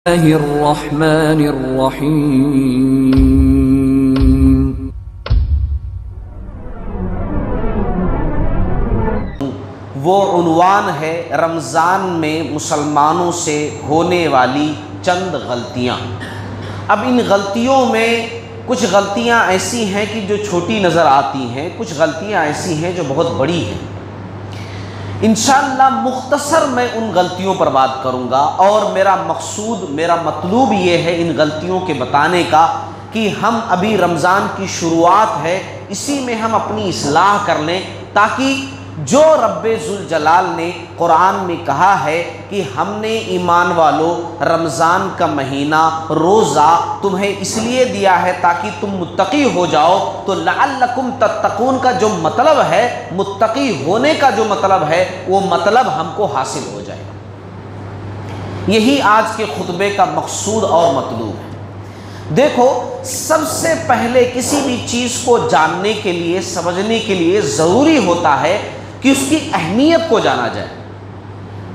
الرحمن الرحیم۔ وہ عنوان ہے رمضان میں مسلمانوں سے ہونے والی چند غلطیاں۔ اب ان غلطیوں میں کچھ غلطیاں ایسی ہیں کہ جو چھوٹی نظر آتی ہیں، کچھ غلطیاں ایسی ہیں جو بہت بڑی ہیں۔ انشاءاللہ مختصر میں ان غلطیوں پر بات کروں گا، اور میرا مقصود، میرا مطلوب یہ ہے ان غلطیوں کے بتانے کا کہ ہم ابھی رمضان کی شروعات ہے، اسی میں ہم اپنی اصلاح کر لیں، تاکہ جو رب ذوالجلال نے قرآن میں کہا ہے کہ ہم نے ایمان والو رمضان کا مہینہ روزہ تمہیں اس لیے دیا ہے تاکہ تم متقی ہو جاؤ، تو لعلکم تتقون کا جو مطلب ہے، متقی ہونے کا جو مطلب ہے، وہ مطلب ہم کو حاصل ہو جائے۔ یہی آج کے خطبے کا مقصود اور مطلوب ہے۔ دیکھو، سب سے پہلے کسی بھی چیز کو جاننے کے لیے، سمجھنے کے لیے ضروری ہوتا ہے کہ اس کی اہمیت کو جانا جائے۔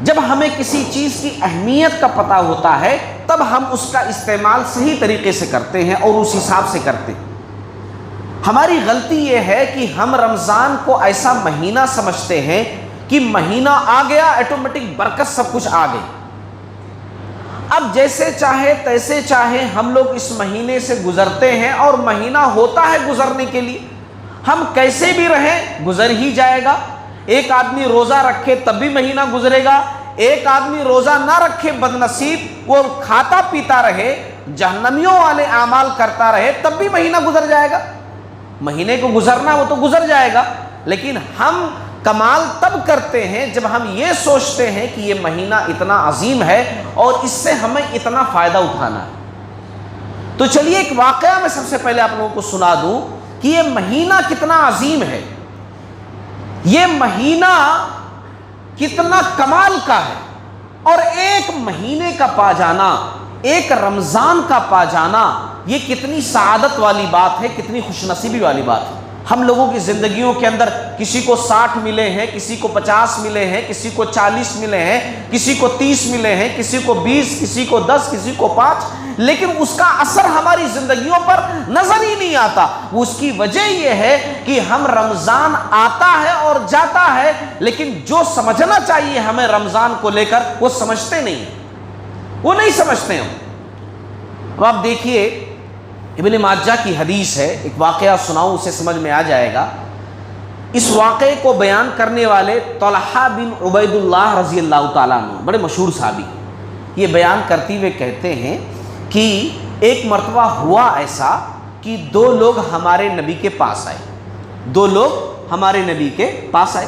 جب ہمیں کسی چیز کی اہمیت کا پتہ ہوتا ہے، تب ہم اس کا استعمال صحیح طریقے سے کرتے ہیں اور اس حساب سے کرتے ہیں۔ ہماری غلطی یہ ہے کہ ہم رمضان کو ایسا مہینہ سمجھتے ہیں کہ مہینہ آ گیا، آٹومیٹک برکت سب کچھ آ گئی، اب جیسے چاہے تیسے چاہے ہم لوگ اس مہینے سے گزرتے ہیں، اور مہینہ ہوتا ہے گزرنے کے لیے، ہم کیسے بھی رہیں گزر ہی جائے گا۔ ایک آدمی روزہ رکھے تب بھی مہینہ گزرے گا، ایک آدمی روزہ نہ رکھے بد نصیب، وہ کھاتا پیتا رہے، جہنمیوں والے اعمال کرتا رہے، تب بھی مہینہ گزر جائے گا۔ مہینے کو گزرنا وہ تو گزر جائے گا، لیکن ہم کمال تب کرتے ہیں جب ہم یہ سوچتے ہیں کہ یہ مہینہ اتنا عظیم ہے اور اس سے ہمیں اتنا فائدہ اٹھانا ہے۔ تو چلیے ایک واقعہ میں سب سے پہلے آپ لوگوں کو سنا دوں کہ یہ مہینہ کتنا عظیم ہے، یہ مہینہ کتنا کمال کا ہے، اور ایک مہینے کا پا جانا، ایک رمضان کا پا جانا، یہ کتنی سعادت والی بات ہے، کتنی خوش نصیبی والی بات ہے۔ ہم لوگوں کی زندگیوں کے اندر کسی کو 60 ملے ہیں، کسی کو 50 ملے ہیں، کسی کو 40 ملے ہیں، کسی کو 30 ملے ہیں، کسی کو 20، کسی کو 10، کسی کو 5، لیکن اس کا اثر ہماری زندگیوں پر نظر ہی نہیں آتا۔ اس کی وجہ یہ ہے کہ ہم رمضان آتا ہے اور جاتا ہے، لیکن جو سمجھنا چاہیے ہمیں رمضان کو لے کر وہ سمجھتے نہیں ہیں، وہ نہیں سمجھتے ہیں۔ اب آپ دیکھیے، ابن ماجہ کی حدیث ہے، ایک واقعہ سناؤں، اسے سمجھ میں آ جائے گا۔ اس واقعے کو بیان کرنے والے طلحہ بن عبید اللہ رضی اللہ تعالیٰ عنہ، بڑے مشہور صحابی، یہ بیان کرتے ہوئے کہتے ہیں کہ ایک مرتبہ ہوا ایسا کہ دو لوگ ہمارے نبی کے پاس آئے، دو لوگ ہمارے نبی کے پاس آئے۔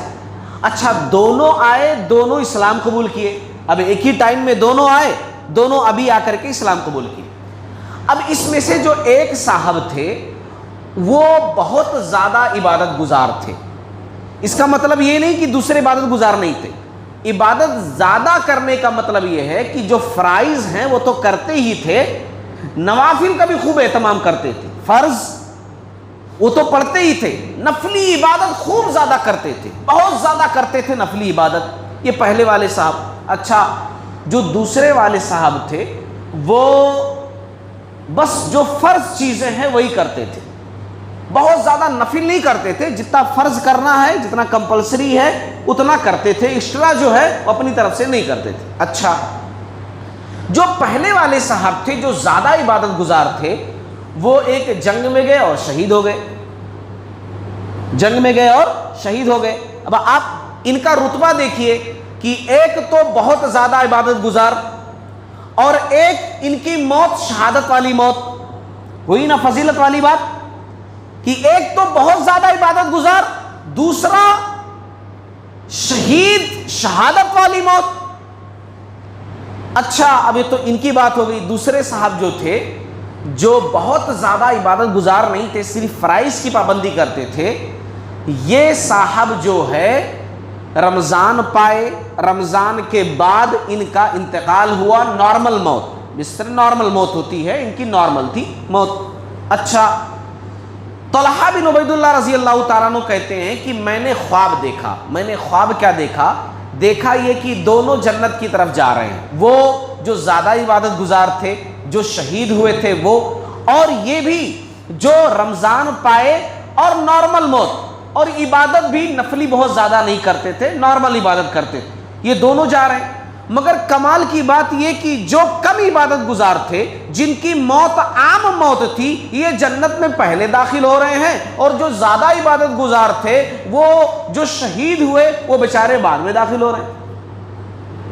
اچھا، دونوں آئے، دونوں اسلام قبول کیے۔ اب ایک ہی ٹائم میں دونوں آئے، دونوں ابھی آ کر کے اسلام قبول کیے۔ اب اس میں سے جو ایک صاحب تھے وہ بہت زیادہ عبادت گزار تھے۔ اس کا مطلب یہ نہیں کہ دوسرے عبادت گزار نہیں تھے، عبادت زیادہ کرنے کا مطلب یہ ہے کہ جو فرائض ہیں وہ تو کرتے ہی تھے، نوافل کا بھی خوب اہتمام کرتے تھے، فرض وہ تو پڑھتے ہی تھے، نفلی عبادت خوب زیادہ کرتے تھے، بہت زیادہ کرتے تھے نفلی عبادت، یہ پہلے والے صاحب۔ اچھا، جو دوسرے والے صاحب تھے وہ بس جو فرض چیزیں ہیں وہی کرتے تھے، بہت زیادہ نفل نہیں کرتے تھے، جتنا فرض کرنا ہے، جتنا کمپلسری ہے اتنا کرتے تھے، ایکسٹرا جو ہے وہ اپنی طرف سے نہیں کرتے تھے۔ اچھا، جو پہلے والے صاحب تھے، جو زیادہ عبادت گزار تھے، وہ ایک جنگ میں گئے اور شہید ہو گئے، جنگ میں گئے اور شہید ہو گئے۔ اب آپ ان کا رتبہ دیکھیے کہ ایک تو بہت زیادہ عبادت گزار، اور ایک ان کی موت شہادت والی موت، ہوئی نا فضیلت والی بات، کہ ایک تو بہت زیادہ عبادت گزار، دوسرا شہید، شہادت والی موت۔ اچھا، اب یہ تو ان کی بات ہو گئی۔ دوسرے صاحب جو تھے، جو بہت زیادہ عبادت گزار نہیں تھے، صرف فرائض کی پابندی کرتے تھے، یہ صاحب جو ہے رمضان پائے، رمضان کے بعد ان کا انتقال ہوا، نارمل موت، جس طرح نارمل موت ہوتی ہے، ان کی نارمل تھی موت۔ اچھا، طلحہ بن عبید اللہ رضی اللہ تعالیٰ عنہ کہتے ہیں کہ میں نے خواب دیکھا۔ میں نے خواب کیا دیکھا؟ دیکھا یہ کہ دونوں جنت کی طرف جا رہے ہیں، وہ جو زیادہ عبادت گزار تھے، جو شہید ہوئے تھے وہ، اور یہ بھی جو رمضان پائے اور نارمل موت، اور عبادت بھی نفلی بہت زیادہ نہیں کرتے تھے، نارمل عبادت کرتے تھے، یہ دونوں جا رہے ہیں۔ مگر کمال کی بات یہ کہ جو کم عبادت گزار تھے، جن کی موت عام موت تھی، یہ جنت میں پہلے داخل ہو رہے ہیں، اور جو زیادہ عبادت گزار تھے، وہ جو شہید ہوئے، وہ بیچارے بعد میں داخل ہو رہے ہیں۔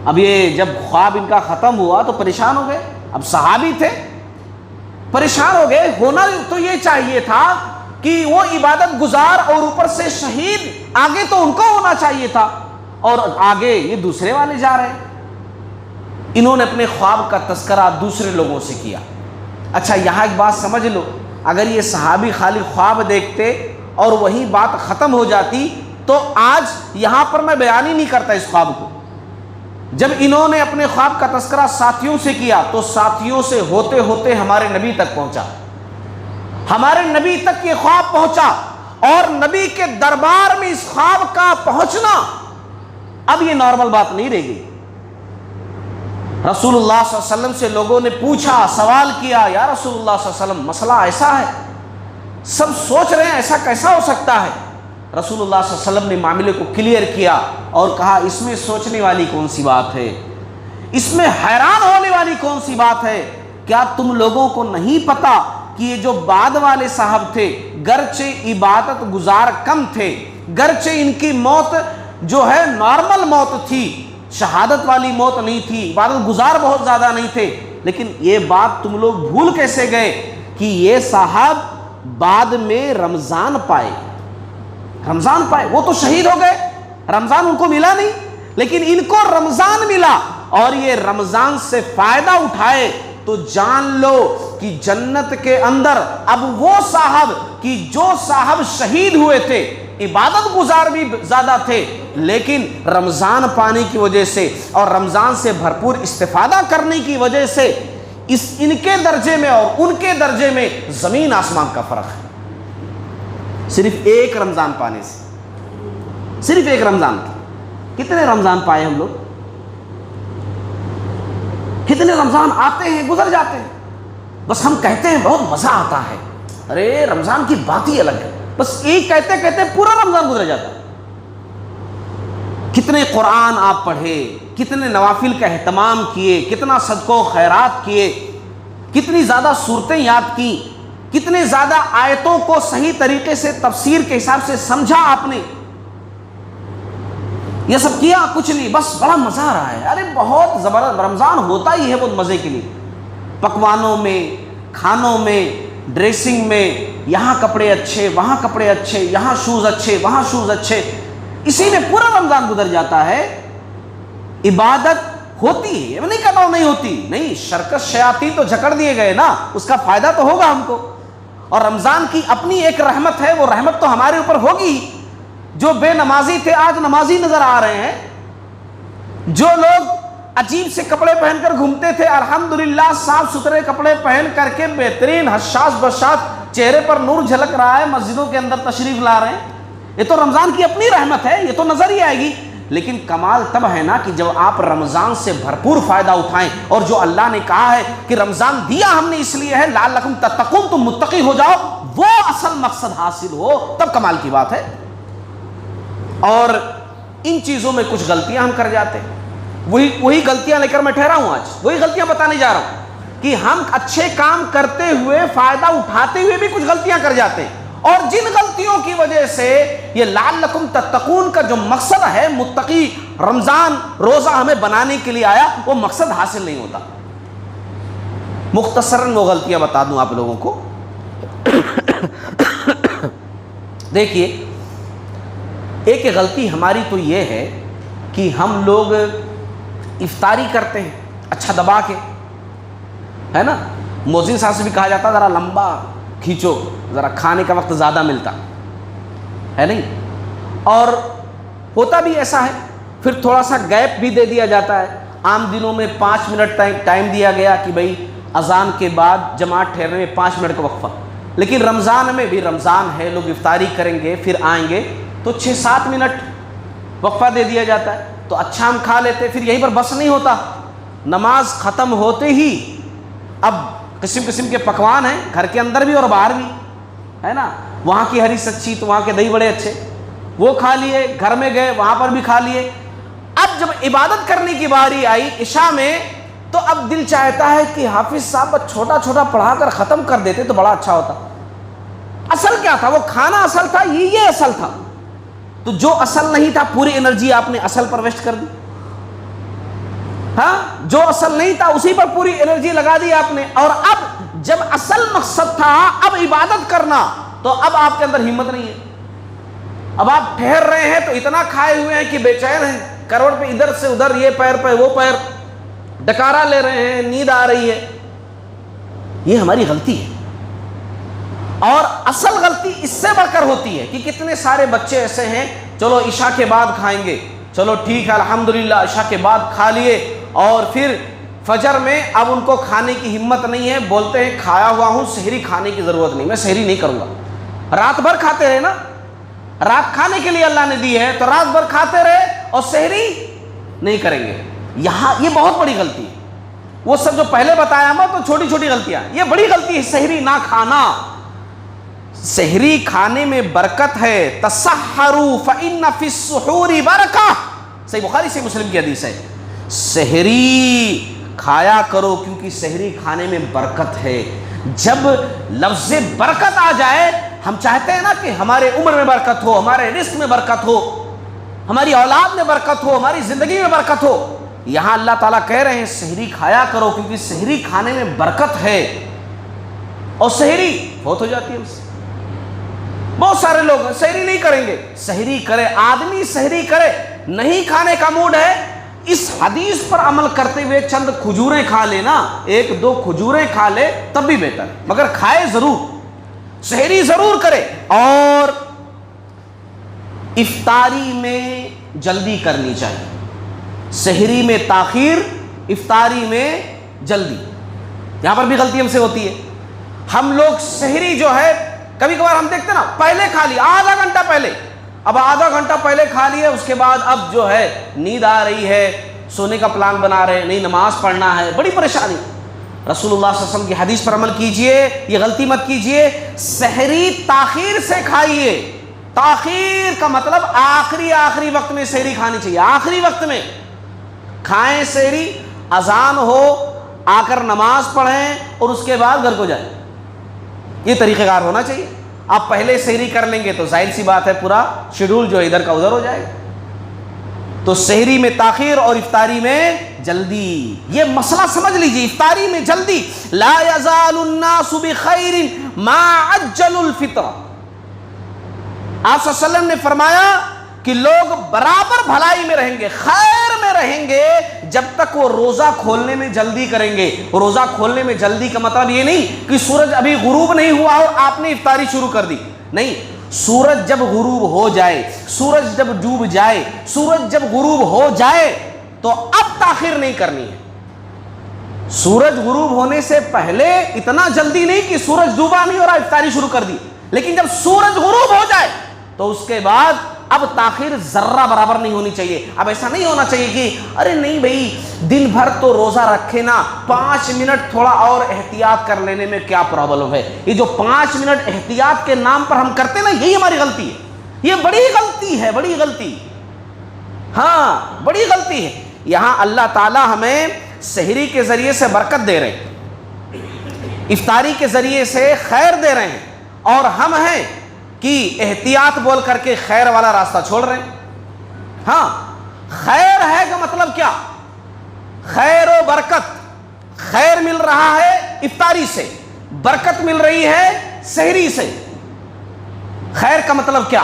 اب یہ جب خواب ان کا ختم ہوا تو پریشان ہو گئے، اب صحابی تھے، پریشان ہو گئے۔ ہونا تو یہ چاہیے تھا کہ وہ عبادت گزار اور اوپر سے شہید، آگے تو ان کو ہونا چاہیے تھا، اور آگے یہ دوسرے والے جا رہے ہیں۔ انہوں نے اپنے خواب کا تذکرہ دوسرے لوگوں سے کیا۔ اچھا یہاں ایک بات سمجھ لو، اگر یہ صحابی خالی خواب دیکھتے اور وہی بات ختم ہو جاتی تو آج یہاں پر میں بیان ہی نہیں کرتا اس خواب کو۔ جب انہوں نے اپنے خواب کا تذکرہ ساتھیوں سے کیا تو ساتھیوں سے ہوتے ہوتے ہمارے نبی تک پہنچا، ہمارے نبی تک یہ خواب پہنچا، اور نبی کے دربار میں اس خواب کا پہنچنا اب یہ نارمل بات نہیں رہ گئی۔ رسول اللہ صلی اللہ علیہ وسلم سے لوگوں نے پوچھا، سوال کیا، یا رسول اللہ صلی اللہ علیہ وسلم مسئلہ ایسا ہے، سب سوچ رہے ہیں ایسا کیسا ہو سکتا ہے۔ رسول اللہ صلی اللہ علیہ وسلم نے معاملے کو کلیئر کیا اور کہا اس میں سوچنے والی کون سی بات ہے، اس میں حیران ہونے والی کون سی بات ہے؟ کیا تم لوگوں کو نہیں پتا کہ یہ جو بعد والے صاحب تھے گرچہ عبادت گزار کم تھے، گرچہ ان کی موت جو ہے نارمل موت تھی، شہادت والی موت نہیں تھی، عبادت گزار بہت زیادہ نہیں تھے، لیکن یہ بات تم لوگ بھول کیسے گئے کہ یہ صاحب بعد میں رمضان پائے، رمضان پائے، وہ تو شہید ہو گئے، رمضان ان کو ملا نہیں، لیکن ان کو رمضان ملا، اور یہ رمضان سے فائدہ اٹھائے۔ تو جان لو کہ جنت کے اندر اب وہ صاحب کہ جو صاحب شہید ہوئے تھے، عبادت گزار بھی زیادہ تھے، لیکن رمضان پانے کی وجہ سے اور رمضان سے بھرپور استفادہ کرنے کی وجہ سے ان کے درجے میں اور ان کے درجے میں زمین آسمان کا فرق ہے، صرف ایک رمضان پانے سے، صرف ایک رمضان کی۔ کتنے رمضان پائے ہم لوگ؟ کتنے رمضان آتے ہیں گزر جاتے ہیں، بس ہم کہتے ہیں بہت مزہ آتا ہے، ارے رمضان کی بات ہی الگ ہے، بس ایک کہتے کہتے پورا رمضان گزر جاتا ہے۔ کتنے قرآن آپ پڑھے، کتنے نوافل کا اہتمام کیے، کتنا صدقہ و خیرات کیے، کتنی زیادہ صورتیں یاد کی، کتنے زیادہ آیتوں کو صحیح طریقے سے تفسیر کے حساب سے سمجھا آپ نے، یہ سب کیا؟ کچھ نہیں، بس بڑا مزہ آ رہا ہے، ارے بہت زبردست رمضان ہوتا ہی ہے بہت مزے کے لیے، پکوانوں میں، کھانوں میں، ڈریسنگ میں، یہاں کپڑے اچھے، وہاں کپڑے اچھے، یہاں شوز اچھے، وہاں شوز اچھے، اسی میں پورا رمضان گزر جاتا ہے۔ عبادت ہوتی ہے، میں نہیں کہتا ہوں نہیں ہوتی، نہیں، شرکت شیاطین تو جھکڑ دیے گئے نا، اس کا فائدہ تو ہوگا ہم کو، اور رمضان کی اپنی ایک رحمت ہے، وہ رحمت تو ہمارے اوپر ہوگی۔ جو بے نمازی تھے آج نمازی نظر آ رہے ہیں، جو لوگ عجیب سے کپڑے پہن کر گھومتے تھے، الحمدللہ صاف ستھرے کپڑے پہن کر کے بہترین حشاش بشاش چہرے پر نور جھلک رہا ہے، مسجدوں کے اندر تشریف لا رہے ہیں، یہ تو رمضان کی اپنی رحمت ہے، یہ تو نظر ہی آئے گی۔ لیکن کمال تب ہے نا کہ جب آپ رمضان سے بھرپور فائدہ اٹھائیں، اور جو اللہ نے کہا ہے کہ رمضان دیا ہم نے اس لیے ہے لعلکم تتقون، تم متقی ہو جاؤ، وہ اصل مقصد حاصل ہو، تب کمال کی بات ہے۔ اور ان چیزوں میں کچھ غلطیاں ہم کر جاتے ہیں، وہی غلطیاں لے کر میں ٹھہرا ہوں، آج وہی غلطیاں بتانے جا رہا ہوں کہ ہم اچھے کام کرتے ہوئے، فائدہ اٹھاتے ہوئے بھی کچھ غلطیاں کر جاتے ہیں، اور جن غلطیوں کی وجہ سے یہ لعلکم تتقون کا جو مقصد ہے، متقی رمضان روزہ ہمیں بنانے کے لیے آیا، وہ مقصد حاصل نہیں ہوتا۔ مختصراً وہ غلطیاں بتا دوں آپ لوگوں کو۔ دیکھیے، ایک غلطی ہماری تو یہ ہے کہ ہم لوگ افطاری کرتے ہیں اچھا دبا کے، ہے نا، مؤذن صاحب سے بھی کہا جاتا ذرا لمبا کھینچو، ذرا کھانے کا وقت زیادہ ملتا ہے، نہیں، اور ہوتا بھی ایسا ہے، پھر تھوڑا سا گیپ بھی دے دیا جاتا ہے۔ عام دنوں میں 5 منٹ ٹائم دیا گیا کہ بھائی اذان کے بعد جماعت ٹھہرنے میں 5 منٹ کا وقفہ، لیکن رمضان میں بھی رمضان ہے، لوگ افطاری کریں گے پھر آئیں گے تو 6-7 منٹ وقفہ دے دیا جاتا ہے۔ تو اچھا ہم کھا لیتے. پھر یہیں پر بس نہیں ہوتا, نماز ختم ہوتے ہی اب قسم قسم کے پکوان ہیں گھر کے اندر بھی اور باہر بھی, ہے نا. وہاں کی ہری سچی تو وہاں کے دہی بڑے اچھے, وہ کھا لیے, گھر میں گئے وہاں پر بھی کھا لیے. اب جب عبادت کرنے کی باری آئی عشاء میں, تو اب دل چاہتا ہے کہ حافظ صاحب چھوٹا چھوٹا پڑھا کر ختم کر دیتے تو بڑا اچھا ہوتا. اصل کیا تھا؟ وہ کھانا اصل تھا, یہ اصل تھا. تو جو اصل نہیں تھا پوری انرجی آپ نے اصل پر ویسٹ کر دی. ہاں, جو اصل نہیں تھا اسی پر پوری انرجی لگا دی آپ نے. اور اب جب اصل مقصد تھا اب عبادت کرنا, تو اب آپ کے اندر ہمت نہیں ہے. اب آپ ٹھہر رہے ہیں تو اتنا کھائے ہوئے ہیں کہ بے چین ہیں, کروڑ پہ ادھر سے ادھر, یہ پیر پہ وہ پیر, ڈکارا لے رہے ہیں, نیند آ رہی ہے. یہ ہماری غلطی ہے. اور اصل غلطی اس سے بڑھ کر ہوتی ہے کہ کتنے سارے بچے ایسے ہیں, چلو عشاء کے بعد کھائیں گے, چلو ٹھیک ہے الحمدللہ عشاء کے بعد کھا لیے, اور پھر فجر میں اب ان کو کھانے کی ہمت نہیں ہے, بولتے ہیں کھایا ہوا ہوں سحری کھانے کی ضرورت نہیں, میں سحری نہیں کروں گا. رات بھر کھاتے رہے نا, رات کھانے کے لیے اللہ نے دی ہے تو رات بھر کھاتے رہے اور سحری نہیں کریں گے. یہاں یہ بہت بڑی غلطی ہے. وہ سب جو پہلے بتایا میں تو چھوٹی چھوٹی غلطیاں, یہ بڑی غلطی ہے سحری نہ کھانا. سحری کھانے میں برکت ہے. تسحروا فإن فی السحور برکہ, صحیح بخاری سے مسلم کی حدیث ہے. سحری کھایا کرو کیونکہ سحری کھانے میں برکت ہے. جب لفظ برکت آ جائے, ہم چاہتے ہیں نا کہ ہمارے عمر میں برکت ہو, ہمارے رزق میں برکت ہو, ہماری اولاد میں برکت ہو, ہماری زندگی میں برکت ہو. یہاں اللہ تعالیٰ کہہ رہے ہیں سحری کھایا کرو کیونکہ سحری کھانے میں برکت ہے. اور سحری بہت ہو جاتی ہے اس سے. بہت سارے لوگ سحری نہیں کریں گے. سحری کرے آدمی, سحری کرے, نہیں کھانے کا موڈ ہے, اس حدیث پر عمل کرتے ہوئے چند کھجوریں کھا لے نا, 1-2 کھجوریں کھا لے تب بھی بہتر, مگر کھائے ضرور, سحری ضرور کرے. اور افطاری میں جلدی کرنی چاہیے. سحری میں تاخیر, افطاری میں جلدی. یہاں پر بھی غلطی ہم سے ہوتی ہے. ہم لوگ سحری جو ہے کبھی کبھار ہم دیکھتے نا, پہلے کھا لیا آدھا گھنٹہ پہلے, اب آدھا گھنٹہ پہلے کھا لیے, اس کے بعد اب جو ہے نیند آ رہی ہے, سونے کا پلان بنا رہے, نہیں نماز پڑھنا ہے, بڑی پریشانی. رسول اللہ صلی اللہ علیہ وسلم کی حدیث پر عمل کیجئے, یہ غلطی مت کیجئے. سحری تاخیر سے کھائیے. تاخیر کا مطلب آخری وقت میں سحری کھانی چاہیے. آخری وقت میں کھائیں سحری, اذان ہو, آ کر نماز پڑھیں اور اس کے بعد گھر کو جائیں. یہ طریقہ کار ہونا چاہیے. آپ پہلے سحری کر لیں گے تو ظاہر سی بات ہے پورا شیڈول جو ادھر کا ادھر ہو جائے گا. تو سحری میں تاخیر اور افطاری میں جلدی, یہ مسئلہ سمجھ لیجیے. افطاری میں جلدی, لا یزال الناس بخیر ما عجلوا الفطر. آپ صلی اللہ علیہ وسلم نے فرمایا کہ لوگ برابر بھلائی میں رہیں گے, خیر میں رہیں گے جب تک وہ روزہ کھولنے میں جلدی کریں گے. روزہ کھولنے میں جلدی کا مطلب یہ نہیں کہ سورج ابھی غروب نہیں ہوا اور آپ نے افطاری شروع کر دی, نہیں. سورج جب غروب ہو جائے, سورج جب ڈوب جائے, سورج جب غروب ہو جائے تو اب تاخیر نہیں کرنی ہے. سورج غروب ہونے سے پہلے اتنا جلدی نہیں کہ سورج ڈوبا نہیں اور افطاری شروع کر دی, لیکن جب سورج غروب ہو جائے تو اس کے بعد اب تاخیر ذرہ برابر نہیں ہونی چاہیے. اب ایسا نہیں ہونا چاہیے کہ ارے نہیں بھائی دن بھر تو روزہ رکھے نا, 5 منٹ تھوڑا اور احتیاط کر لینے میں کیا پرابلم ہے. یہ جو 5 منٹ احتیاط کے نام پر ہم کرتے نا, یہی ہماری غلطی ہے. یہ بڑی غلطی ہے, بڑی غلطی, ہاں بڑی غلطی ہے. یہاں اللہ تعالی ہمیں سحری کے ذریعے سے برکت دے رہے ہیں, افطاری کے ذریعے سے خیر دے رہے ہیں, اور ہم ہیں کہ احتیاط بول کر کے خیر والا راستہ چھوڑ رہے ہیں. ہاں خیر ہے کا مطلب کیا؟ خیر و برکت. خیر مل رہا ہے افطاری سے, برکت مل رہی ہے سحری سے. خیر کا مطلب کیا؟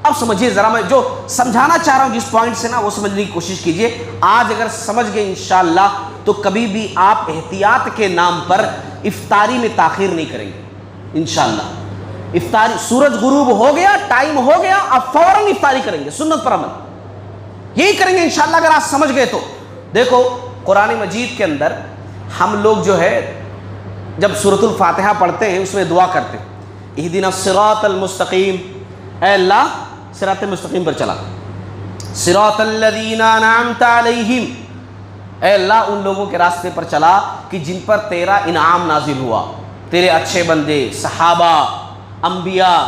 اب سمجھیے ذرا, میں جو سمجھانا چاہ رہا ہوں جس پوائنٹ سے نا, وہ سمجھنے کی کوشش کیجئے. آج اگر سمجھ گئے انشاءاللہ تو کبھی بھی آپ احتیاط کے نام پر افطاری میں تاخیر نہیں کریں گے انشاءاللہ. افطاری, سورج غروب ہو گیا, ٹائم ہو گیا, آپ فوراً افطاری کریں گے, سنت پر عمل یہی کریں گے انشاءاللہ اگر آپ سمجھ گئے تو. دیکھو قرآن مجید کے اندر ہم لوگ جو ہے جب سورۃ الفاتحہ پڑھتے ہیں اس میں دعا کرتے ہیں, اہدنا الصراط المستقیم, اے اللہ صراط مستقیم پر چلا. صراط الذین انعمت علیہم، اے اللہ ان لوگوں کے راستے پر چلا کہ جن پر تیرا انعام نازل ہوا، تیرے اچھے بندے، صحابہ، انبیاء،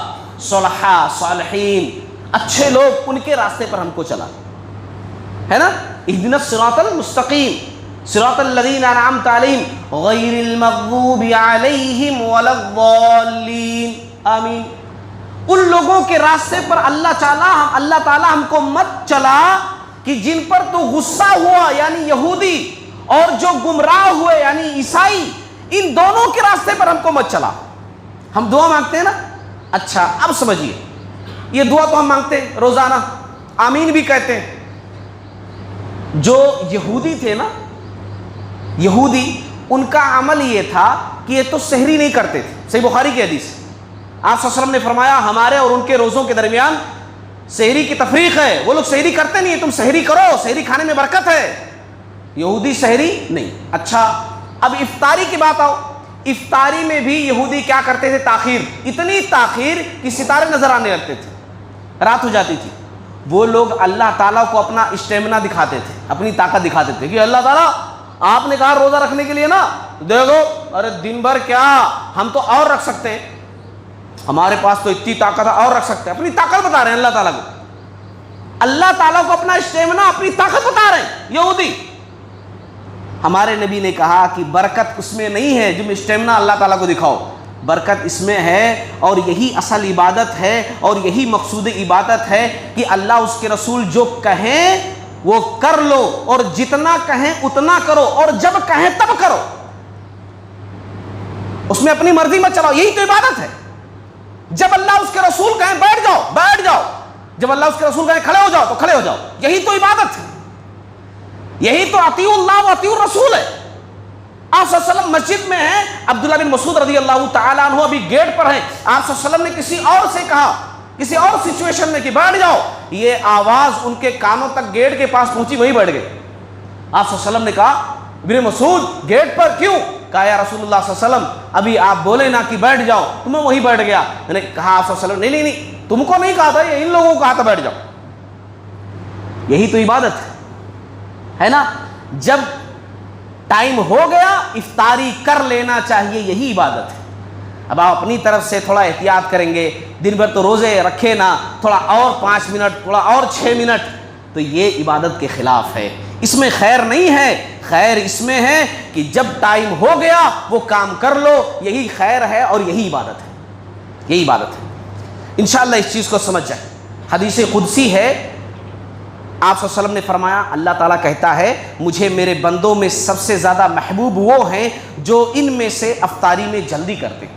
صلحاء، صالحین، اچھے لوگ، ان کے راستے پر ہم کو چلا، ہے نا؟ اہدنا الصراط المستقیم صراط الذین انعمت علیہم غیر المغضوب علیہم ولا الضالین، آمین۔ ان لوگوں کے راستے پر اللہ تعالیٰ ہم کو مت چلا کہ جن پر تو غصہ ہوا یعنی یہودی، اور جو گمراہ ہوئے یعنی عیسائی، ان دونوں کے راستے پر ہم کو مت چلا۔ ہم دعا مانگتے ہیں نا، اچھا اب سمجھیے، یہ دعا تو ہم مانگتے ہیں روزانہ، آمین بھی کہتے ہیں۔ جو یہودی تھے نا، یہودی، ان کا عمل یہ تھا کہ یہ تو سحری نہیں کرتے تھے، صحیح بخاری کی حدیث، آپ صلی اللہ علیہ وسلم نے فرمایا ہمارے اور ان کے روزوں کے درمیان سحری کی تفریق ہے، وہ لوگ سحری کرتے نہیں، تم سحری کرو، سحری کھانے میں برکت ہے، یہودی سحری نہیں۔ اچھا اب افطاری کی بات آؤ، افطاری میں بھی یہودی کیا کرتے تھے؟ تاخیر، اتنی تاخیر کہ ستارے نظر آنے لگتے تھے، رات ہو جاتی تھی۔ وہ لوگ اللہ تعالیٰ کو اپنا اسٹیمنا دکھاتے تھے، اپنی طاقت دکھاتے تھے کہ اللہ تعالیٰ آپ نے کہا روزہ رکھنے کے لیے نا، دیکھو ارے دن بھر کیا ہم تو اور رکھ سکتے ہیں، ہمارے پاس تو اتنی طاقت ہے، اور رکھ سکتے ہیں، اپنی طاقت بتا رہے ہیں اللہ تعالیٰ کو، اللہ تعالیٰ کو اپنا اسٹیمنا، اپنی طاقت بتا رہے ہیں یہودی۔ ہمارے نبی نے کہا کہ برکت اس میں نہیں ہے جو اسٹیمنا اللہ تعالیٰ کو دکھاؤ، برکت اس میں ہے، اور یہی اصل عبادت ہے، اور یہی مقصود عبادت ہے کہ اللہ اس کے رسول جو کہیں وہ کر لو، اور جتنا کہیں اتنا کرو، اور جب کہیں تب کرو، اس میں اپنی مرضی مت چلاؤ، یہی تو عبادت ہے۔ جب اللہ اس کے رسول کہیں بیٹھ جاؤ بیٹھ جاؤ، جب اللہ اس کے رسول کہیں کھڑے ہو جاؤ تو کھڑے ہو جاؤ، یہی تو عبادت ہے، یہی تو اطیعوا اللہ و اطیعوا الرسول ہے۔ آپ صلی اللہ علیہ وسلم مسجد میں ہیں، عبداللہ بن مسعود رضی اللہ تعالیٰ عنہ ابھی گیٹ پر ہیں، آپ صلی اللہ علیہ وسلم نے کسی اور سے کہا، کسی اور سچویشن میں کہ بیٹھ جاؤ، یہ آواز ان کے کانوں تک گیٹ کے پاس پہنچی، وہیں بیٹھ گئے۔ آپ صلی اللہ علیہ وسلم نے کہا ابن مسعود گیٹ پر کیوں؟ کہا یا رسول اللہ صلی اللہ علیہ وسلم ابھی آپ بولے نا کہ بیٹھ جاؤ تو میں وہیں بیٹھ گیا۔ میں نے کہا آپ صلی اللہ علیہ وسلم نہیں، تم کو نہیں کہا تھا، یہ ان لوگوں کو کہا تھا بیٹھ جاؤ، یہی تو عبادت ہے نا۔ جب ٹائم ہو گیا افطاری کر لینا چاہیے، یہی عبادت ہے۔ اب آپ اپنی طرف سے تھوڑا احتیاط کریں گے، دن بھر تو روزے رکھے نا، تھوڑا اور 5 منٹ، تھوڑا اور 6 منٹ، تو یہ عبادت کے خلاف ہے، اس میں خیر نہیں ہے۔ خیر اس میں ہے کہ جب ٹائم ہو گیا وہ کام کر لو، یہی خیر ہے اور یہی عبادت ہے، یہی عبادت ہے۔ انشاءاللہ اس چیز کو سمجھ جائیں۔ حدیث قدسی ہے، آپ صلی اللہ علیہ وسلم نے فرمایا، اللہ تعالیٰ کہتا ہے مجھے میرے بندوں میں سب سے زیادہ محبوب وہ ہیں جو ان میں سے افطاری میں جلدی کرتے ہیں،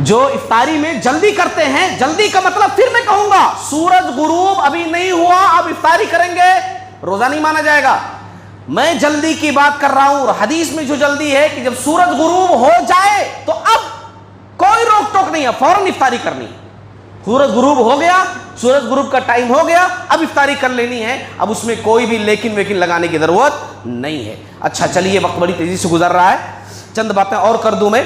جو افطاری میں جلدی کرتے ہیں۔ جلدی کا مطلب پھر میں کہوں گا، سورج غروب ابھی نہیں ہوا اب افطاری کریں گے، روزہ نہیں مانا جائے گا۔ میں جلدی کی بات کر رہا ہوں، اور حدیث میں جو جلدی ہے کہ جب سورج غروب ہو جائے تو اب کوئی روک ٹوک نہیں ہے، فوراً افطاری کرنی ہے۔ سورج غروب ہو گیا، سورج غروب کا ٹائم ہو گیا، اب افطاری کر لینی ہے، اب اس میں کوئی بھی لیکن لگانے کی ضرورت نہیں ہے۔ اچھا چلیے، وقت بڑی تیزی سے گزر رہا ہے، چند باتیں اور کر دوں میں۔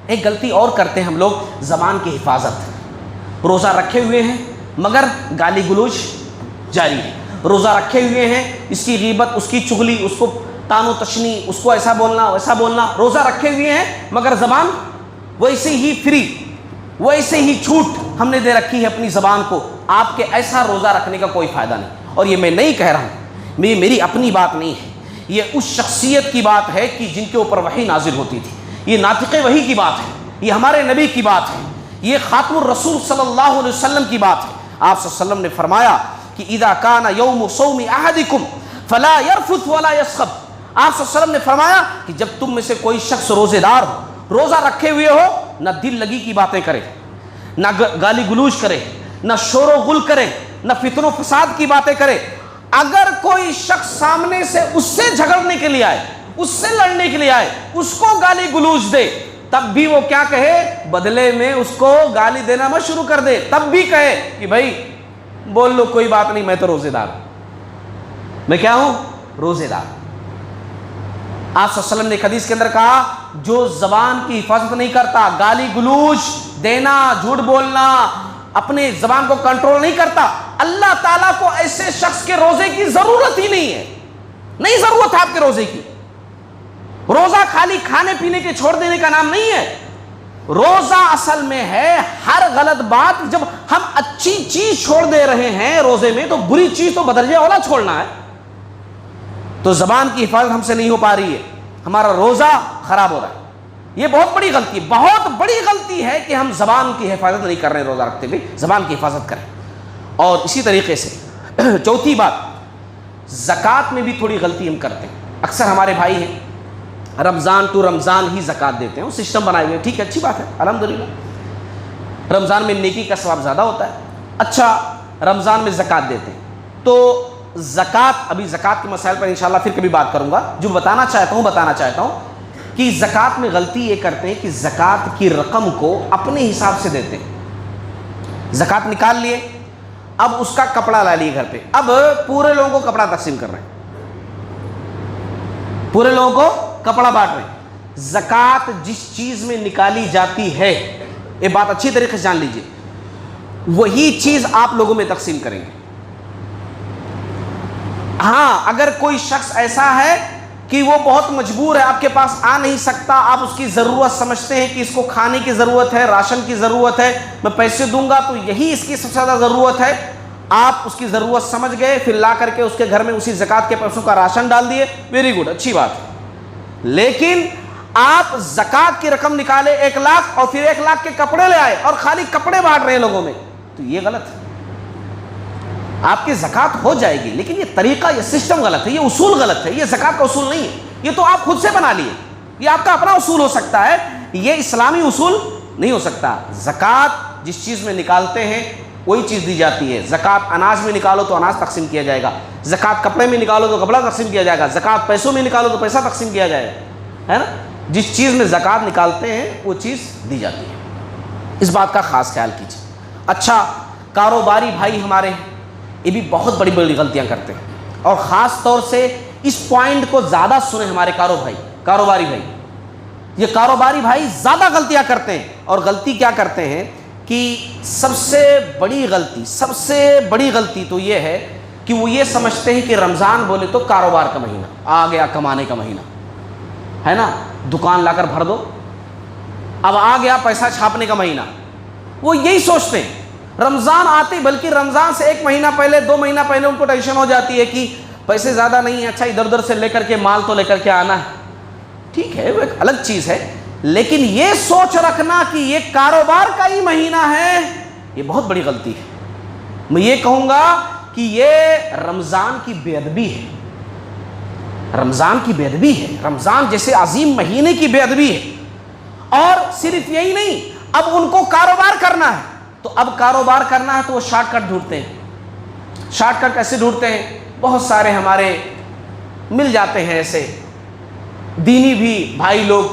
ایک غلطی اور کرتے ہیں ہم لوگ، زبان کی حفاظت۔ روزہ رکھے ہوئے ہیں مگر گالی گلوچ جاری ہے، روزہ رکھے ہوئے ہیں، اس کی غیبت، اس کی چغلی، اس کو تان و تشنی، اس کو ایسا بولنا ویسا بولنا، روزہ رکھے ہوئے ہیں مگر زبان ویسے ہی فری، ویسے ہی چھوٹ ہم نے دے رکھی ہے اپنی زبان کو۔ آپ کے ایسا روزہ رکھنے کا کوئی فائدہ نہیں، اور یہ میں نہیں کہہ رہا ہوں، میری اپنی بات نہیں ہے، یہ اس شخصیت کی بات ہے کہ جن کے اوپر وحی نازل ہوتی تھی، یہ ناطق وحی کی بات ہے، یہ ہمارے نبی کی بات ہے، یہ خاتم الرسول صلی اللہ علیہ وسلم کی بات ہے۔ آپ صلی اللہ علیہ وسلم نے فرمایا کہ اذا کان یوم صوم احدکم فلا یرفث ولا یسخب۔ آپ صلی اللہ علیہ وسلم نے فرمایا کہ جب تم میں سے کوئی شخص روزے دار ہو، روزہ رکھے ہوئے ہو، نہ دل لگی کی باتیں کرے، نہ گالی گلوچ کرے، نہ شور و غل کرے، نہ فتن و فساد کی باتیں کرے۔ اگر کوئی شخص سامنے سے اس سے جھگڑنے کے لیے آئے، اس سے لڑنے کے لیے آئے، اس کو گالی گلوچ دے، تب بھی وہ کیا کہے؟ بدلے میں اس کو گالی دینا مت شروع کر دے، تب بھی کہے کہ بھائی بول لو کوئی بات نہیں، میں تو روزے دار ہوں، میں کیا ہوں؟ روزے دار۔ آپ صلی اللہ علیہ وسلم نے ایک حدیث کے اندر کہا جو زبان کی حفاظت نہیں کرتا، گالی گلوچ دینا، جھوٹ بولنا، اپنے زبان کو کنٹرول نہیں کرتا، اللہ تعالیٰ کو ایسے شخص کے روزے کی ضرورت ہی نہیں ہے، نہیں ضرورت ہے آپ کے روزے کی۔ روزہ خالی کھانے پینے کے چھوڑ دینے کا نام نہیں ہے، روزہ اصل میں ہے ہر غلط بات۔ جب ہم اچھی چیز چھوڑ دے رہے ہیں روزے میں تو بری چیز تو بدرجہ اولا چھوڑنا ہے۔ تو زبان کی حفاظت ہم سے نہیں ہو پا رہی ہے، ہمارا روزہ خراب ہو رہا ہے، یہ بہت بڑی غلطی، بہت بڑی غلطی ہے کہ ہم زبان کی حفاظت نہیں کر رہے روزہ رکھتے ہوئے۔ زبان کی حفاظت کریں۔ اور اسی طریقے سے چوتھی بات، زکوٰۃ میں بھی تھوڑی غلطی ہم کرتے ہیں۔ اکثر ہمارے بھائی ہیں رمضان ٹو رمضان ہی زکوٰۃ دیتے ہیں، وہ سسٹم بنائے ہوئے، ٹھیک ہے، اچھی بات ہے، الحمدللہ رمضان میں نیکی کا ثواب زیادہ ہوتا ہے۔ اچھا، رمضان میں زکوٰۃ دیتے ہیں تو زکوٰۃ، ابھی زکوٰۃ کے مسائل پر انشاءاللہ پھر کبھی بات کروں گا۔ جو بتانا چاہتا ہوں کہ زکوٰۃ میں غلطی یہ کرتے ہیں کہ زکوٰۃ کی رقم کو اپنے حساب سے دیتے ہیں۔ زکوٰۃ نکال لیے، اب اس کا کپڑا لا لیے گھر پہ، اب پورے لوگوں کو کپڑا تقسیم کر رہے ہیں، پورے لوگوں کو کپڑا بانٹ رہے ہیں۔ زکوٰۃ جس چیز میں نکالی جاتی ہے، یہ بات اچھی طریقے سے جان لیجئے، وہی چیز آپ لوگوں میں تقسیم کریں گے۔ ہاں، اگر کوئی شخص ایسا ہے کہ وہ بہت مجبور ہے، آپ کے پاس آ نہیں سکتا، آپ اس کی ضرورت سمجھتے ہیں کہ اس کو کھانے کی ضرورت ہے، راشن کی ضرورت ہے، میں پیسے دوں گا تو یہی اس کی سب سے زیادہ ضرورت ہے، آپ اس کی ضرورت سمجھ گئے، پھر لا کر کے اس کے گھر میں اسی زکوٰۃ کے پیسوں کا راشن ڈال دیے، ویری گڈ، اچھی بات ہے۔ لیکن آپ زکوٰۃ کی رقم نکالے 1 لاکھ اور پھر 1 لاکھ کے کپڑے لے آئے اور خالی کپڑے بانٹ رہے ہیں لوگوں میں، تو یہ غلط ہے۔ آپ کی زکوٰۃ ہو جائے گی، لیکن یہ طریقہ، یہ سسٹم غلط ہے، یہ اصول غلط ہے، یہ زکوٰۃ کا اصول نہیں ہے، یہ تو آپ خود سے بنا لیے، یہ آپ کا اپنا اصول ہو سکتا ہے، یہ اسلامی اصول نہیں ہو سکتا۔ زکوٰۃ جس چیز میں نکالتے ہیں وہی چیز دی جاتی ہے۔ زکوٰۃ اناج میں نکالو تو اناج تقسیم کیا جائے گا، زکوٰۃ کپڑے میں نکالو تو کپڑا تقسیم کیا جائے گا، زکوٰۃ پیسوں میں نکالو تو پیسہ تقسیم کیا جائے گا، ہے نا؟ جس چیز میں زکوٰۃ نکالتے ہیں وہ چیز دی جاتی ہے، اس بات کا خاص خیال کیجیے۔ اچھا، کاروباری بھائی ہمارے یہ بھی بہت بڑی بڑی غلطیاں کرتے ہیں، اور خاص طور سے اس پوائنٹ کو زیادہ سنیں ہمارے کاروباری بھائی، یہ کاروباری بھائی زیادہ غلطیاں کرتے ہیں۔ اور غلطی کیا کرتے ہیں کہ سب سے بڑی غلطی تو یہ ہے کہ وہ یہ سمجھتے ہیں کہ رمضان بولے تو کاروبار کا مہینہ آ گیا، کمانے کا مہینہ ہے نا، دکان لا کر بھر دو، اب آ گیا پیسہ چھاپنے کا مہینہ، وہ یہی سوچتے ہیں۔ رمضان آتے، بلکہ رمضان سے 1 مہینہ پہلے 2 مہینہ پہلے ان کو ٹینشن ہو جاتی ہے کہ پیسے زیادہ نہیں ہیں، اچھا ادھر ادھر سے لے کر کے مال تو لے کر کے آنا ہے، ٹھیک ہے، وہ ایک الگ چیز ہے، لیکن یہ سوچ رکھنا کہ یہ کاروبار کا ہی مہینہ ہے، یہ بہت بڑی غلطی ہے۔ میں یہ کہوں گا کہ یہ رمضان کی بے ادبی ہے، رمضان کی بے ادبی ہے، رمضان جیسے عظیم مہینے کی بے ادبی ہے۔ اور صرف یہی نہیں، اب ان کو کاروبار کرنا ہے، تو اب کاروبار کرنا ہے تو وہ شارٹ کٹ ڈھونڈتے ہیں۔ شارٹ کٹ کیسے ڈھونڈتے ہیں؟ بہت سارے ہمارے مل جاتے ہیں ایسے دینی بھی بھائی لوگ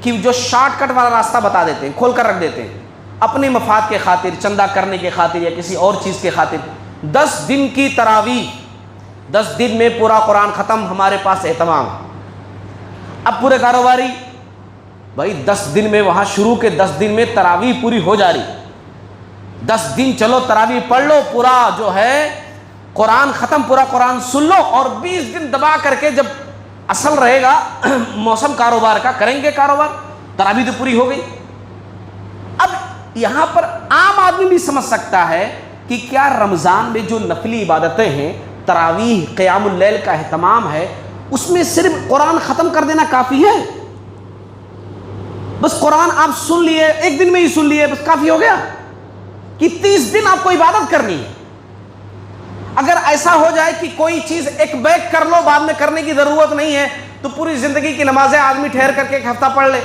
کہ جو شارٹ کٹ والا راستہ بتا دیتے ہیں، کھول کر رکھ دیتے ہیں، اپنے مفاد کے خاطر، چندہ کرنے کے خاطر یا کسی اور چیز کے خاطر۔ 10 دن کی تراویح، 10 دن میں پورا قرآن ختم، ہمارے پاس اہتمام۔ اب پورے کاروباری بھائی 10 دن میں، وہاں شروع کے 10 دن میں تراویح پوری ہو جا رہی، 10 دن چلو تراویح پڑھ لو، پورا جو ہے قرآن ختم، پورا قرآن سن لو، اور 20 دن دبا کر کے جب اصل رہے گا موسم کاروبار کا، کریں گے کاروبار، تراویح تو پوری ہو گئی۔ اب یہاں پر عام آدمی بھی سمجھ سکتا ہے کہ کیا رمضان میں جو نفلی عبادتیں ہیں، تراویح، قیام اللیل کا اہتمام ہے، اس میں صرف قرآن ختم کر دینا کافی ہے؟ بس قرآن آپ سن لیے، 1 دن میں ہی سن لیے، بس کافی ہو گیا؟ کہ 30 دن آپ کو عبادت کرنی ہے؟ اگر ایسا ہو جائے کہ کوئی چیز ایک بیک کر لو، بعد میں کرنے کی ضرورت نہیں ہے، تو پوری زندگی کی نمازیں آدمی ٹھہر کر کے 1 ہفتہ پڑھ لے،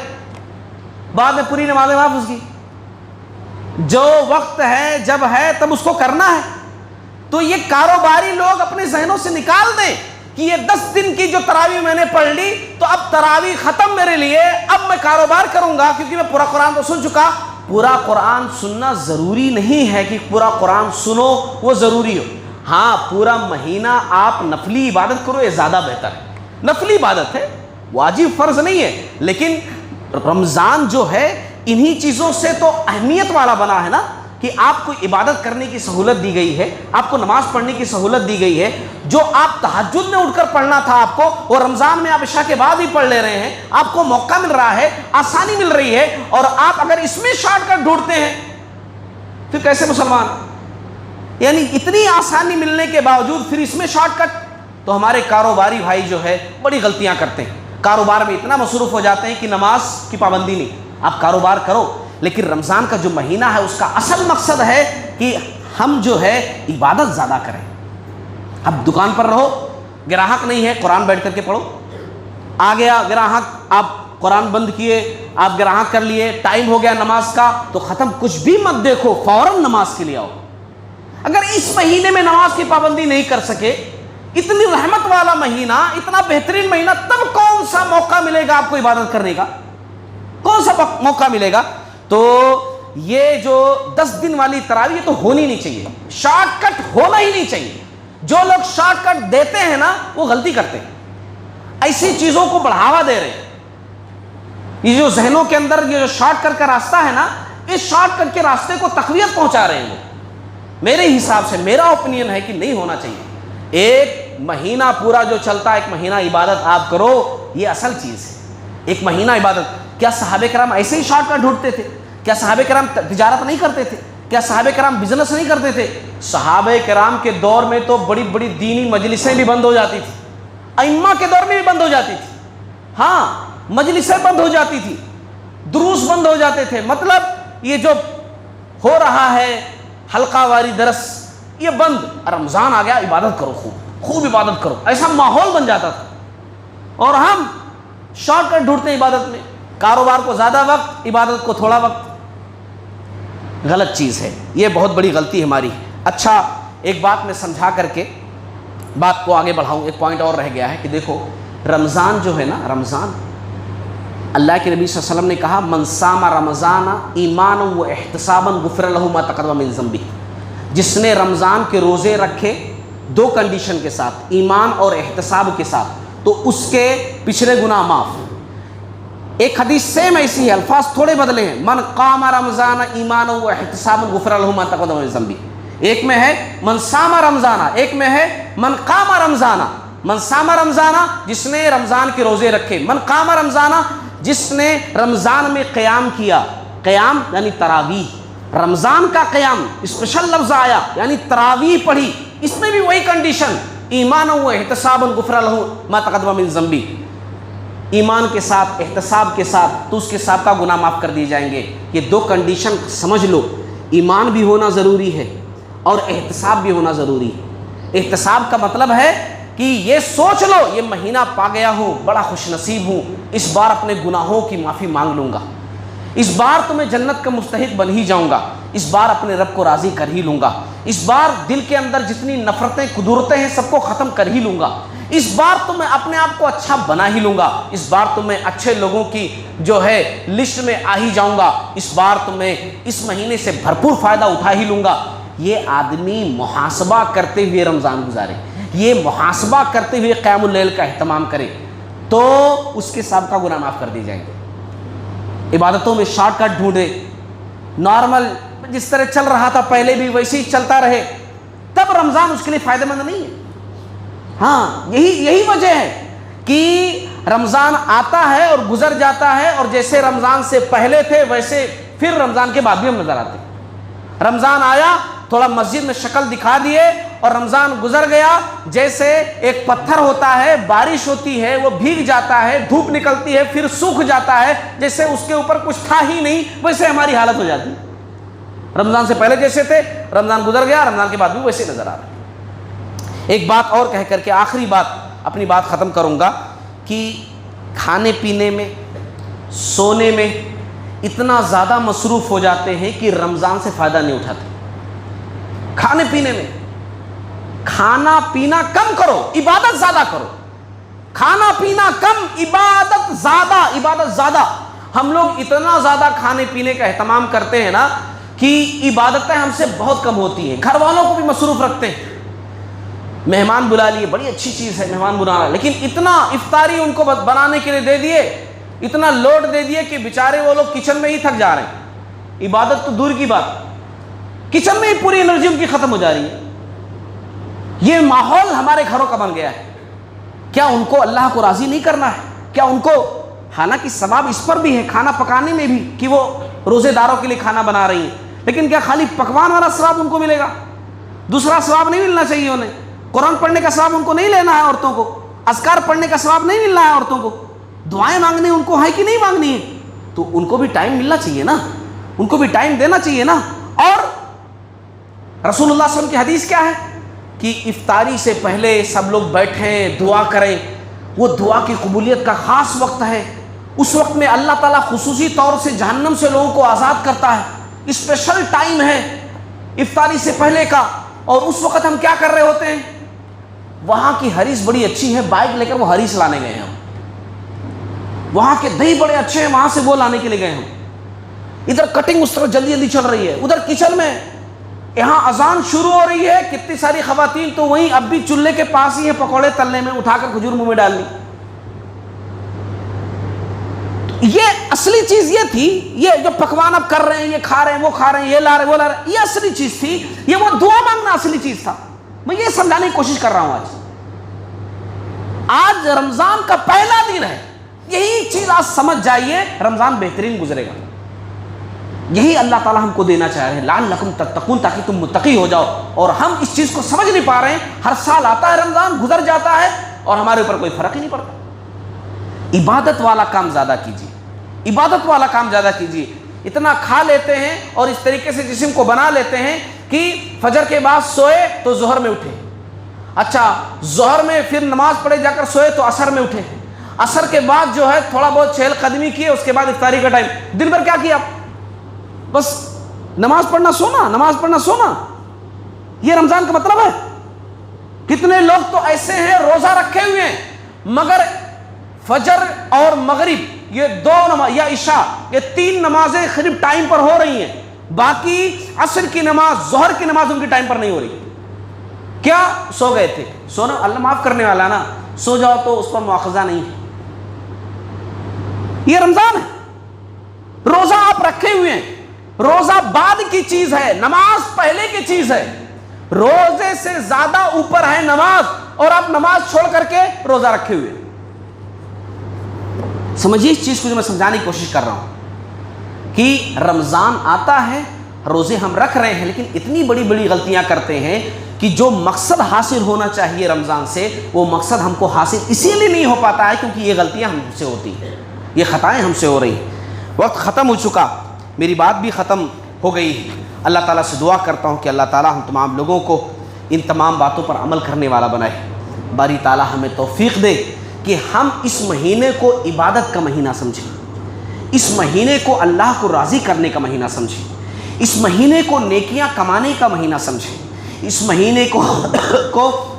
بعد میں پوری نمازیں معاف اس کی۔ جو وقت ہے، جب ہے، تب اس کو کرنا ہے۔ تو یہ کاروباری لوگ اپنے ذہنوں سے نکال دیں کہ یہ 10 دن کی جو تراویح میں نے پڑھ لی، تو اب تراویح ختم میرے لیے، اب میں کاروبار کروں گا، کیونکہ میں پورا قرآن تو سن چکا۔ پورا قرآن سننا ضروری نہیں ہے کہ پورا قرآن سنو وہ ضروری ہو، ہاں پورا مہینہ آپ نفلی عبادت کرو، یہ زیادہ بہتر ہے۔ نفلی عبادت ہے، واجب فرض نہیں ہے، لیکن رمضان جو ہے انہی چیزوں سے تو اہمیت والا بنا ہے نا، کہ آپ کو عبادت کرنے کی سہولت دی گئی ہے، آپ کو نماز پڑھنے کی سہولت دی گئی ہے، جو آپ تہجد میں اٹھ کر پڑھنا تھا آپ کو، اور رمضان میں آپ عشاء کے بعد ہی پڑھ لے رہے ہیں، آپ کو موقع مل رہا ہے، آسانی مل رہی ہے، اور آپ اگر اس میں شارٹ کٹ ڈھونڈتے ہیں پھر کیسے مسلمان؟ یعنی اتنی آسانی ملنے کے باوجود پھر اس میں شارٹ کٹ. تو ہمارے کاروباری بھائی جو ہے بڑی غلطیاں کرتے ہیں، کاروبار میں اتنا مصروف ہو جاتے ہیں کہ نماز کی پابندی نہیں. آپ کاروبار کرو، لیکن رمضان کا جو مہینہ ہے اس کا اصل مقصد ہے کہ ہم جو ہے عبادت زیادہ کریں. اب دکان پر رہو، گراہک نہیں ہے، قرآن بیٹھ کر کے پڑھو. آ گیا گراہک، آپ قرآن بند کیے، آپ گراہک کر لیے، ٹائم ہو گیا نماز کا تو ختم، کچھ بھی مت دیکھو، فوراً نماز کے لیے آؤ. اگر اس مہینے میں نماز کی پابندی نہیں کر سکے، اتنی رحمت والا مہینہ، اتنا بہترین مہینہ، تب کون سا موقع ملے گا آپ کو عبادت کرنے کا؟ کون سا موقع ملے گا؟ تو یہ جو 10 دن والی تراویح تو ہونی نہیں چاہیے، شارٹ کٹ ہونا ہی نہیں چاہیے. جو لوگ شارٹ کٹ دیتے ہیں نا وہ غلطی کرتے ہیں، ایسی چیزوں کو بڑھاوا دے رہے ہیں. یہ جو ذہنوں کے اندر یہ جو شارٹ کٹ کا راستہ ہے نا، اس شارٹ کٹ کے راستے کو تقویت پہنچا رہے ہیں وہ. میرے حساب سے، میرا اوپینین ہے کہ نہیں ہونا چاہیے. ایک مہینہ پورا جو چلتا ہے، ایک مہینہ عبادت آپ کرو، یہ اصل چیز ہے. ایک مہینہ عبادت. کیا صحابہ کرام ایسے ہی شارٹ کٹ ڈھونڈتے تھے؟ کیا صحابہ کرام تجارت نہیں کرتے تھے؟ کیا صحابہ کرام بزنس نہیں کرتے تھے؟ صحابہ کرام کے دور میں تو بڑی بڑی دینی مجلسیں بھی بند ہو جاتی تھی، ائمہ کے دور میں بھی بند ہو جاتی تھی. ہاں، مجلسیں بند ہو جاتی تھی، دروس بند ہو جاتے تھے. مطلب یہ جو ہو رہا ہے حلقہ واری درس، یہ بند. رمضان آ گیا، عبادت کرو، خوب عبادت کرو، ایسا ماحول بن جاتا تھا. اور ہم شارٹ کٹ ڈھونڈتے ہیں عبادت میں، کاروبار کو زیادہ وقت، عبادت کو تھوڑا وقت. غلط چیز ہے، یہ بہت بڑی غلطی ہے ہماری. اچھا، ایک بات میں سمجھا کر کے بات کو آگے بڑھاؤں. ایک پوائنٹ اور رہ گیا ہے کہ دیکھو، رمضان جو ہے نا، رمضان اللہ کے نبی صلی اللہ علیہ وسلم نے کہا، من صام رمضان ایمانا و احتسابا غفر له ما تقدم من ذنبه. جس نے رمضان کے روزے رکھے 2 کنڈیشن کے ساتھ، ایمان اور احتساب کے ساتھ، تو اس کے پچھلے گناہ معاف. ایک حدیث سیم ایسی ہے، الفاظ تھوڑے بدلے ہیں. من قام رمضان ایمانا و احتسابا غفر له ما تقدم من ذنبه. ایک میں ہے من صام رمضان، ایک میں ہے من قام رمضان. من صام رمضان، جس نے رمضان کے روزے رکھے. من قام رمضان، جس نے رمضان میں قیام کیا. قیام یعنی تراویح، رمضان کا قیام اسپیشل لفظ آیا، یعنی تراویح پڑھی. اس میں بھی وہی کنڈیشن، ایمان و احتساب غفر له ما تقدم من ذنبی. ایمان کے ساتھ، احتساب کے ساتھ، تو اس کے سابقہ گناہ معاف کر دیے جائیں گے. یہ 2 کنڈیشن سمجھ لو، ایمان بھی ہونا ضروری ہے اور احتساب بھی ہونا ضروری ہے. احتساب کا مطلب ہے کہ یہ سوچ لو، یہ مہینہ پا گیا ہوں، بڑا خوش نصیب ہوں، اس بار اپنے گناہوں کی معافی مانگ لوں گا، اس بار تو میں جنت کا مستحق بن ہی جاؤں گا، اس بار اپنے رب کو راضی کر ہی لوں گا، اس بار دل کے اندر جتنی نفرتیں قدورتیں ہیں سب کو ختم کر ہی لوں گا، اس بار تو میں اپنے آپ کو اچھا بنا ہی لوں گا، اس بار تو میں اچھے لوگوں کی جو ہے لسٹ میں آ ہی جاؤں گا، اس بار تو میں اس مہینے سے بھرپور فائدہ اٹھا ہی لوں گا. یہ آدمی محاسبہ کرتے ہوئے رمضان گزارے، یہ محاسبہ کرتے ہوئے قیام اللیل کا اہتمام کرے، تو اس کے سابقہ گناہ معاف کر دی جائیں گے. عبادتوں میں شارٹ کٹ ڈھونڈے، نارمل جس طرح چل رہا تھا پہلے بھی ویسے ہی چلتا رہے، تب رمضان اس کے لیے فائدہ مند نہیں ہے. ہاں، یہی وجہ ہے کہ رمضان آتا ہے اور گزر جاتا ہے، اور جیسے رمضان سے پہلے تھے ویسے پھر رمضان کے بعد بھی ہم نظر آتے ہیں. رمضان آیا، تھوڑا مسجد میں شکل دکھا دیے، اور رمضان گزر گیا. جیسے ایک پتھر ہوتا ہے، بارش ہوتی ہے، وہ بھیگ جاتا ہے، دھوپ نکلتی ہے، پھر سوکھ جاتا ہے، جیسے اس کے اوپر کچھ تھا ہی نہیں، ویسے ہماری حالت ہو جاتی ہے. رمضان سے پہلے جیسے تھے، رمضان گزر گیا، رمضان کے بعد بھی ویسے نظر آ رہے ہیں. ایک بات اور کہہ کر کے آخری بات اپنی بات ختم کروں گا کہ کھانے پینے میں، سونے میں اتنا زیادہ مصروف ہو جاتے ہیں کہ رمضان سے فائدہ نہیں اٹھاتے. کھانے پینے میں، کھانا پینا کم کرو، عبادت زیادہ کرو. کھانا پینا کم، عبادت زیادہ، عبادت زیادہ. ہم لوگ اتنا زیادہ کھانے پینے کا اہتمام کرتے ہیں نا کہ عبادتیں ہم سے بہت کم ہوتی ہیں. گھر والوں کو بھی مصروف رکھتے ہیں، مہمان بلا لیے، بڑی اچھی چیز ہے مہمان بلانا، لیکن اتنا افطاری ان کو بنانے کے لیے دے دیے، اتنا لوڈ دے دیے کہ بیچارے وہ لوگ کچن میں ہی تھک جا رہے ہیں. عبادت تو دور کی بات. کچن میں ہی پوری انرجی ان کی ختم ہو جا رہی ہے. یہ ماحول ہمارے گھروں کا بن گیا ہے. کیا ان کو اللہ کو راضی نہیں کرنا ہے؟ کیا ان کو، حالانکہ ثواب اس پر بھی ہے کھانا پکانے میں بھی کہ وہ روزے داروں کے لیے کھانا بنا رہی ہیں، لیکن کیا خالی پکوان والا ثواب ان کو ملے گا؟ دوسرا ثواب نہیں ملنا چاہیے انہیں. قرآن پڑھنے کا ثواب ان کو نہیں لینا ہے عورتوں کو، اذکار پڑھنے کا ثواب نہیں ملنا ہے عورتوں کو، دعائیں مانگنی ان کو ہے کہ نہیں مانگنی ہے؟ تو ان کو بھی ٹائم ملنا چاہیے نا، ان کو بھی ٹائم دینا چاہیے نا. اور رسول اللہ صلی اللہ علیہ وسلم کی حدیث کیا ہے کہ افطاری سے پہلے سب لوگ بیٹھیں دعا کریں. وہ دعا کی قبولیت کا خاص وقت ہے. اس وقت میں اللہ تعالیٰ خصوصی طور سے جہنم سے لوگوں کو آزاد کرتا ہے. اسپیشل ٹائم ہے افطاری سے پہلے کا. اور اس وقت ہم کیا کر رہے ہوتے ہیں؟ وہاں کی حریص بڑی اچھی ہے، بائک لے کر وہ حریص لانے گئے ہیں ہم. وہاں کے دہی بڑے اچھے ہیں، وہاں سے وہ لانے کے لیے گئے ہم. ادھر کٹنگ اس طرح جلدی جلدی چل رہی ہے، ادھر کچن میں یہاں اذان شروع ہو رہی ہے. کتنی ساری خواتین تو وہیں اب بھی چولہے کے پاس ہی ہیں، پکوڑے تلنے میں، اٹھا کر کھجور منہ میں ڈال لی. یہ اصلی چیز یہ تھی، یہ جو پکوان اب کر رہے ہیں، یہ کھا رہے ہیں، وہ کھا رہے ہیں، یہ لا رہے ہیں، وہ لا رہے ہیں، یہ اصلی چیز تھی. یہ وہ دعا مانگنا اصلی چیز تھا. میں یہ سمجھانے کی کوشش کر رہا ہوں. آج رمضان کا پہلا دن ہے. یہی چیز آج سمجھ جائیے، رمضان بہترین گزرے گا. یہی اللہ تعالیٰ ہم کو دینا چاہ رہے ہیں، لعلکم تتقون، تاکہ تم متقی ہو جاؤ. اور ہم اس چیز کو سمجھ نہیں پا رہے ہیں. ہر سال آتا ہے رمضان، گزر جاتا ہے اور ہمارے اوپر کوئی فرق ہی نہیں پڑتا. عبادت والا کام زیادہ کیجیے، عبادت والا کام زیادہ کیجیے. اتنا کھا لیتے ہیں اور اس طریقے سے جسم کو بنا لیتے ہیں کہ فجر کے بعد سوئے تو ظہر میں اٹھے، اچھا ظہر میں پھر نماز پڑھے جا کر سوئے تو عصر میں اٹھے، عصر کے بعد جو ہے تھوڑا بہت چہل قدمی کیے، اس کے بعد افطاری کا ٹائم. دن بھر کیا کیا؟ بس نماز پڑھنا سونا، نماز پڑھنا سونا. یہ رمضان کا مطلب ہے؟ کتنے لوگ تو ایسے ہیں روزہ رکھے ہوئے ہیں مگر فجر اور مغرب یہ دو نماز یا عشاء یہ تین نمازیں قریب ٹائم پر ہو رہی ہیں، باقی عصر کی نماز ظہر کی نماز ان کی ٹائم پر نہیں ہو رہی. کیا؟ سو گئے تھے. سونا اللہ معاف کرنے والا نا، سو جاؤ تو اس پر مواخذہ نہیں ہے. یہ رمضان ہے، روزہ آپ رکھے ہوئے ہیں. روزہ بعد کی چیز ہے، نماز پہلے کی چیز ہے. روزے سے زیادہ اوپر ہے نماز، اور آپ نماز چھوڑ کر کے روزہ رکھے ہوئے ہیں. سمجھیے اس چیز کو جو میں سمجھانے کی کوشش کر رہا ہوں کہ رمضان آتا ہے، روزے ہم رکھ رہے ہیں، لیکن اتنی بڑی بڑی غلطیاں کرتے ہیں کہ جو مقصد حاصل ہونا چاہیے رمضان سے، وہ مقصد ہم کو حاصل اسی لیے نہیں ہو پاتا ہے کیونکہ یہ غلطیاں ہم سے ہوتی ہیں، یہ خطائیں ہم سے ہو رہی ہیں. وقت ختم ہو چکا، میری بات بھی ختم ہو گئی. اللہ تعالیٰ سے دعا کرتا ہوں کہ اللہ تعالیٰ ہم تمام لوگوں کو ان تمام باتوں پر عمل کرنے والا بنائے. باری تعالیٰ ہمیں توفیق دے کہ ہم اس مہینے کو عبادت کا مہینہ سمجھیں، اس مہینے کو اللہ کو راضی کرنے کا مہینہ سمجھیں، اس مہینے کو نیکیاں کمانے کا مہینہ سمجھیں، اس مہینے کو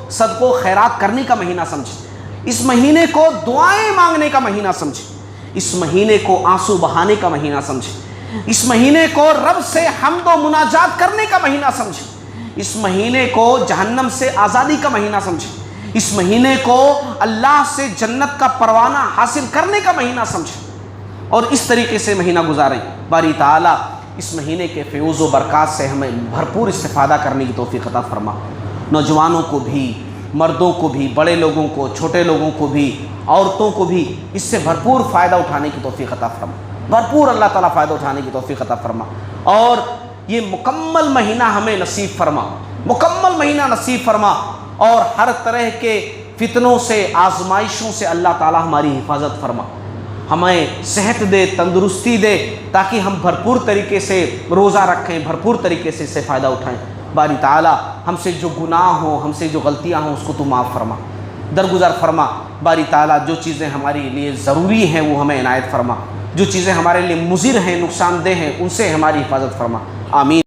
صدقہ و خیرات کرنے کا مہینہ سمجھیں، اس مہینے کو دعائیں مانگنے کا مہینہ سمجھیں، اس مہینے کو آنسو بہانے کا مہینہ سمجھیں، اس مہینے کو رب سے حمد و مناجات کرنے کا مہینہ سمجھیں، اس مہینے کو جہنم سے آزادی کا مہینہ سمجھیں، اس مہینے کو اللہ سے جنت کا پروانہ حاصل کرنے کا مہینہ سمجھیں، اور اس طریقے سے مہینہ گزاریں. باری تعالیٰ اس مہینے کے فیوز و برکات سے ہمیں بھرپور استفادہ کرنے کی توفیق عطا فرما. نوجوانوں کو بھی، مردوں کو بھی، بڑے لوگوں کو، چھوٹے لوگوں کو بھی، عورتوں کو بھی اس سے بھرپور فائدہ اٹھانے کی توفیق عطا فرما. بھرپور اللہ تعالیٰ فائدہ اٹھانے کی توفیق عطا فرما، اور یہ مکمل مہینہ ہمیں نصیب فرما، مکمل مہینہ نصیب فرما، اور ہر طرح کے فتنوں سے، آزمائشوں سے اللہ تعالیٰ ہماری حفاظت فرما. ہمیں صحت دے، تندرستی دے، تاکہ ہم بھرپور طریقے سے روزہ رکھیں، بھرپور طریقے سے اس سے فائدہ اٹھائیں. باری تعالیٰ ہم سے جو گناہ ہوں، ہم سے جو غلطیاں ہوں، اس کو تو معاف فرما، درگزر فرما. باری تعالیٰ جو چیزیں ہمارے لیے ضروری ہیں وہ ہمیں عنایت فرما، جو چیزیں ہمارے لیے مضر ہیں، نقصان دہ ہیں، ان سے ہماری حفاظت فرما. آمین.